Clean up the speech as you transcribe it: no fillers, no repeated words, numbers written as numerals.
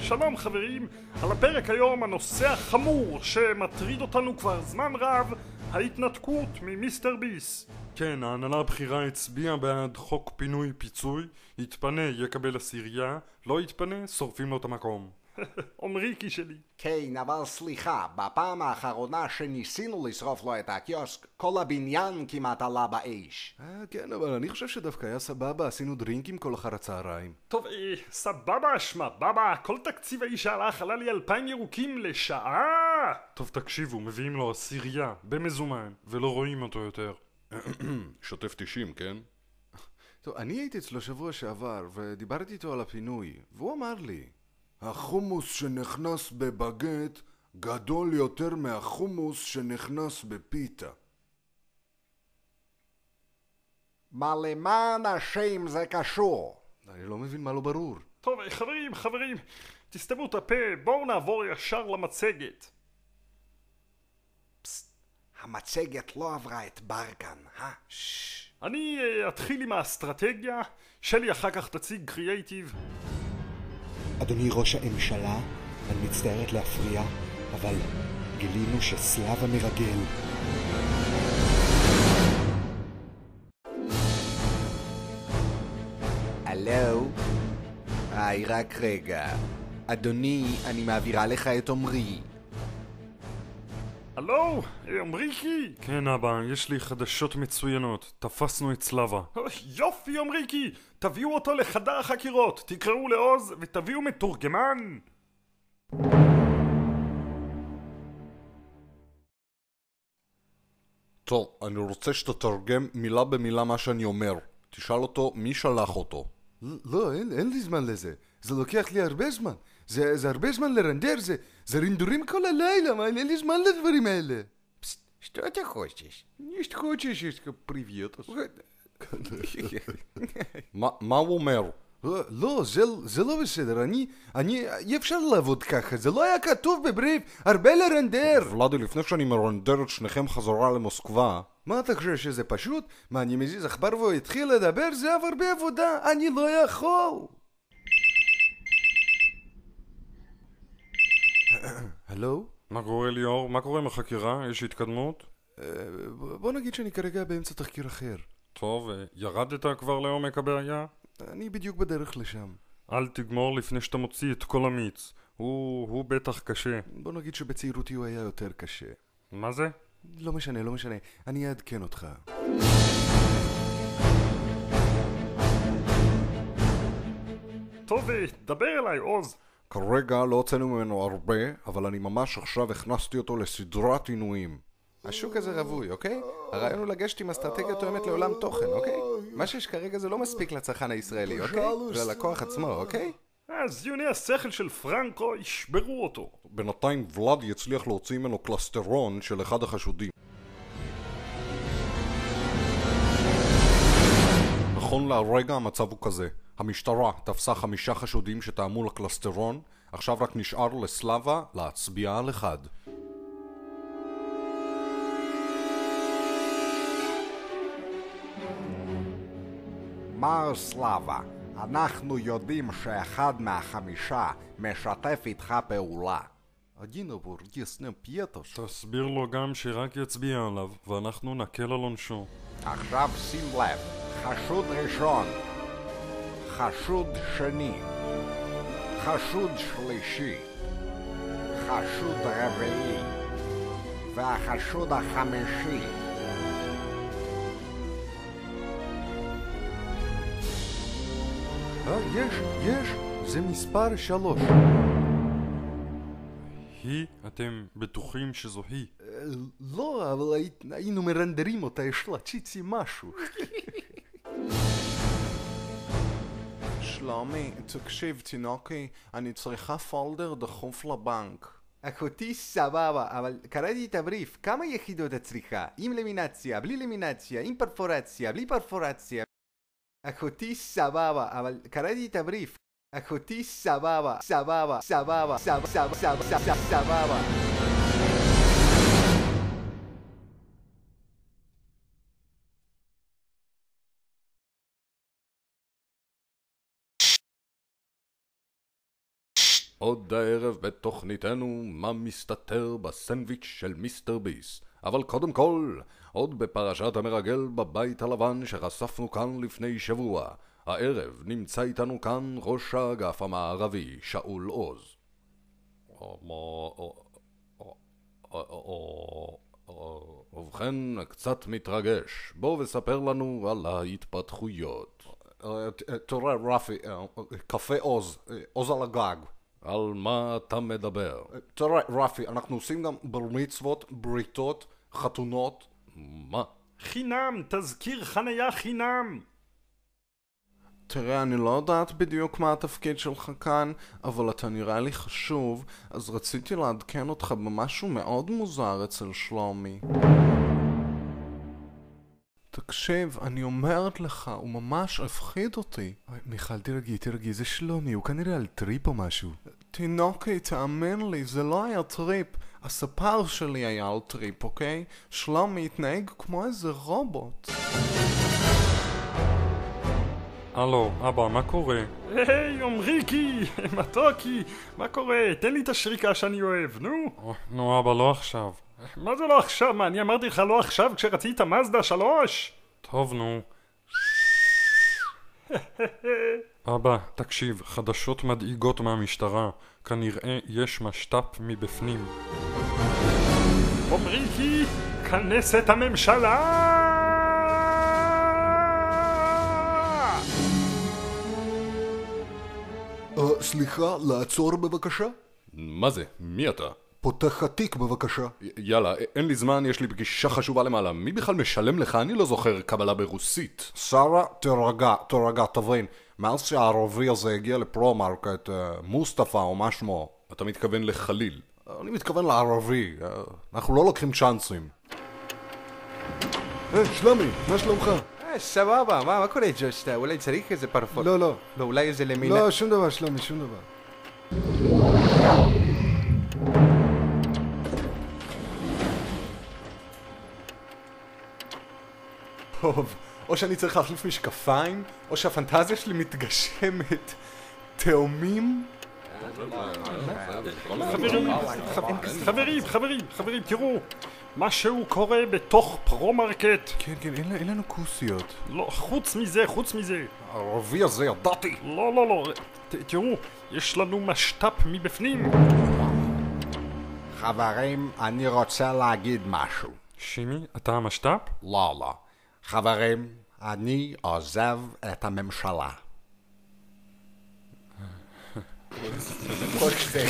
שלום חברים, על הפרק היום הנושא החמור שמטריד אותנו כבר זמן רב, ההתנתקות ממיסטר ביס. כן, ההנהלה הבכירה הצביעה בעד חוק פינוי פיצוי, יתפנה יקבל עשירייה, לא יתפנה שורפים לו את המקום. עומריקי שלי. כן, אבל סליחה, בפעם האחרונה שניסינו לשרוף לו את הקיוסק, כל הבניין כמעט עלה באש. כן, אבל אני חושב שדווקא היה סבבה, עשינו דרינקים כל אחר הצהריים. טוב, סבבה שמבבה, כל תקציב האיש הלך עלה לי 2,000 ירוקים לשעה. טוב תקשיבו, מביאים לו עשירייה במזומן ולא רואים אותו יותר. שוטף 90, כן? טוב, אני הייתי אצלו שבוע שעבר ודיברתי איתו על הפינוי, והוא אמר לי, החומוס שנכנס בבגט גדול יותר מהחומוס שנכנס בפיתה. מה למען השם זה קשור? אני לא מבין מה לא ברור. טוב, חברים, תסתמו את הפה, בואו נעבור ישר למצגת. פסט, המצגת לא עברה את ברגן, אני אתחיל עם האסטרטגיה, שלי אחר כך תציג קריאייטיב. אדוני ראש הממשלה, אני מצטערת להפריע, אבל גילינו שסלאב המרגל. הלו? היי, רק רגע. אדוני, אני מעבירה לך את עומרי. הלו? עומריקי? כן אבא, יש לי חדשות מצוינות. תפסנו את סלאבה. יופי עומריקי! תביאו אותו לחדר החקירות, תקראו לעוז ותביאו מתורגמן. טוב, אני רוצה שתתרגם מילה במילה מה שאני אומר. תשאל אותו מי שלח אותו. לא, אין לי זמן לזה. זה לוקח לי הרבה זמן. זה הרבה זמן לרנדר, זה רינדורים כל הלילה, מה? אין לי זמן לדברים האלה. Что ты хочешь? Есть хочешь, есть привет. מה הוא אומר? לא, זה לא בסדר, אי אפשר לעבוד ככה, זה לא היה כתוב בבריף, הרבה לרנדר. ולאדי, לפני שאני מרנדר את שניכם חזרה למוסקבה, מה אתה חושב שזה פשוט? מה, אני מזיז עכבר והוא התחיל לדבר? זה עבר הרבה עבודה, אני לא יכול. הלו? מה קורה ליאור? מה קורה עם החקירה? יש התקדמות? בוא נגיד שאני כרגע באמצע תחקיר אחר. טוב, ירדת כבר לעומק הבעיה? אני בדיוק בדרך לשם. אל תגמור לפני שאתה מוציא את כל המיץ. הוא בטח קשה. בוא נגיד שבצעירותי הוא היה יותר קשה. מה זה? לא משנה, אני אעדכן אותך. טוב, דבר אליי עוז. כרגע לא הוצאנו ממנו הרבה, אבל אני ממש עכשיו הכנסתי אותו לסדרת עינויים. השוק הזה רווי, אוקיי? הרעיון הוא לגשת עם אסטרטגיה תואמת לעולם תוכן, אוקיי? מה שיש כרגע זה לא מספיק לצרכן הישראלי, אוקיי? וללקוח עצמו, אוקיי? זיוני השכל של פרנקו ישברו אותו. בינתיים ולאדי יצליח להוציא ממנו קלסטרון של אחד החשודים. נכון להרגע המצב הוא כזה. המשטרה תפסה 5 חשודים שטעמו לקלסטרון, עכשיו רק נשאר לסלאבה להצביע על אחד. מר סלאבה, אנחנו יודעים שאחד מה5 משתף איתך פעולה. עדינבור, יסנם פייטוש. תסביר לו גם שרק יצביע עליו, ואנחנו נקל על עונשו. עכשיו שים לב, חשוד ראשון, חשוד שני, חשוד שלישי, חשוד רביעי, והחשוד החמישי. יש, זה מספר 3. היא? אתם בטוחים שזו היא? לא, אבל היינו מרנדרים אותה, יש לה ציצי משהו. שלומי, תקשיב תינוקי, אני צריכה פולדר דחוף לבנק. אחותי סבבה, אבל קראתי את הבריף, כמה יחידות את צריכה? עם למינציה, בלי למינציה, עם פרפורציה, בלי פרפורציה. אחותי סבבה, אבל קראתי את הבריף. אחותי סבבה. עוד הערב בתוכניתנו מה מסתתר בסנדוויץ' של מיסטר ביס. אבל קודם כל, עוד בפרשת המרגל בבית הלבן שחשפנו כאן לפני שבוע. הערב נמצא איתנו כאן ראש האגף המערבי, שאול עוז. ובכן, קצת מתרגש. בוא וספר לנו על ההתפתחויות. תראה רפי, קפה עוז, עוז על הגג. על מה אתה מדבר? תראה רפי, אנחנו עושים גם בר מצוות, בריתות, חתונות. מה? חינם, תזכיר חניה חינם. תראה, אני לא יודעת בדיוק מה התפקיד שלך כאן, אבל אתה נראה לי חשוב, אז רציתי לעדכן אותך במשהו מאוד מוזר אצל שלומי. תקשיב, אני אומרת לך, הוא ממש הפחיד אותי. מיכל, תרגי, זה שלומי, הוא כנראה על טריפ או משהו. תינוקי, תאמין לי, זה לא היה טריפ. הספר שלי היה על טריפ, אוקיי? שלומי התנהג כמו איזה רובוט. הלו, אבא, מה קורה? היי, עומריקי, מתוקי, מה קורה? תן לי את השריקה שאני אוהב, נו. נו, אבא, לא עכשיו. מה זה לא עכשיו? מה, אני אמרתי לך לא עכשיו כשרצית מזדה 3? טוב, נו. אבא, תקשיב, חדשות מדאיגות מהמשטרה. כנראה יש משת"פ מבפנים. עומריקי, כנס את הממשלה! סליחה, לעצור בבקשה? מה זה? מי אתה? פותח התיק בבקשה. יאללה, אין לי זמן, יש לי פגישה חשובה למעלה. מי בכלל משלם לך? אני לא זוכר קבלה ברוסית. שרה, תרגע, תבין. מאז שהערבי הזה הגיע לפרו-מרקט, מוסטפא או מה שמו. אתה מתכוון לחליל. אני מתכוון לערבי, אנחנו לא לוקחים צ'אנסים. שלומי, מה שלומך? סבבה, מה קורה ג'וסטה? אולי צריך איזה פרפורט? לא. לא, אולי איזה למינה? לא, שום דבר שלומי, שום דבר. טוב, או שאני צריך להחליף משקפיים, או שהפנטזיה שלי מתגשמת. תאומים? חברים, תראו, משהו קורה בתוך פרו-מרקט. כן, אין לנו כוסיות. לא, חוץ מזה. הערבי הזה, ידעתי. לא, תראו, יש לנו משת"פ מבפנים. חברים, אני רוצה להגיד משהו. שימי, אתה המשת"פ? לא. חברים, אני עוזב את הממשלה. זה